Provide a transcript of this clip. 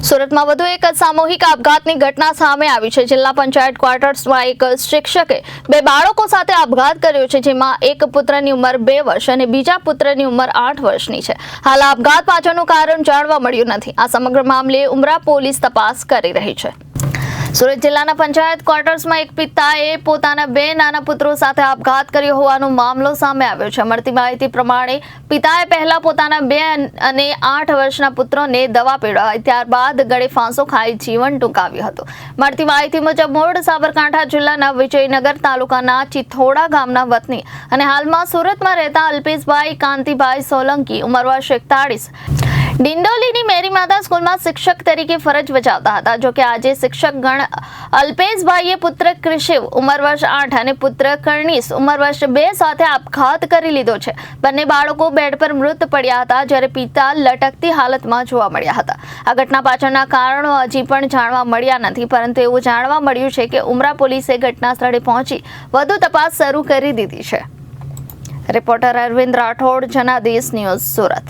સુરતમાં વધુ એક સામૂહિક આપઘાતની ઘટના સામે આવી છે। જિલ્લા પંચાયત ક્વાર્ટર્સમાં એક શિક્ષકે બે બાળકો સાથે આપઘાત કર્યો છે, જેમાં એક પુત્રની ઉંમર 2 વર્ષ અને બીજા પુત્રની ઉંમર 8 વર્ષની છે। હાલ આપઘાત પાછળનું કારણ જાણવા મળ્યું નથી। આ સમગ્ર મામલે ઉમરા પોલીસ તપાસ કરી રહી છે। સુરત જિલ્લાના પંચાયત ક્વાર્ટર્સમાં એક પિતાએ પોતાના 2 નાના પુત્રો સાથે આપઘાત કર્યો હોવાનો મામલો સામે આવ્યો છે। મળતી માહિતી પ્રમાણે પિતાએ પહેલા પોતાના 2 અને 8 વર્ષના પુત્રોને દવા પીવડાવી, ત્યારબાદ ગળે ફાંસો ખાઈ જીવન ટૂંકાવ્યું હતું। મળતી માહિતી મુજબ મૂળ સાબરકાંઠા જિલ્લાના વિજયનગર તાલુકાના ચિથોડા ગામના વતની અને હાલમાં સુરતમાં રહેતા અલ્પેશભાઈ કાંતિભાઈ સોલંકી ઉંમર વર્ષ 41 ડિંડોલીની મેરી માતા સ્કૂલમાં શિક્ષક તરીકે ફરજ બજાવતા હતા। જો કે આજે શિક્ષકગણ અલ્પેશભાઈએ પુત્ર ક્રિશિવ ઉંમર વર્ષ 8 અને પુત્ર કર્ણિશ ઉંમર વર્ષ 2 સાથે આપઘાત કરી લીધો છે। બંને બાળકો બેડ પર મૃત પડ્યા હતા, જ્યારે પિતા લટકતી હાલતમાં જોવા મળ્યા હતા। આ ઘટના પાછળના કારણો હજી પણ જાણવા મળ્યા નથી, પરંતુ એવું જાણવા મળ્યું છે કે ઉમરા પોલીસે ઘટના સ્થળે પહોંચી વધુ તપાસ શરૂ કરી દીધી છે। Reporter Arvind Rathod, Janadesh news, Surat.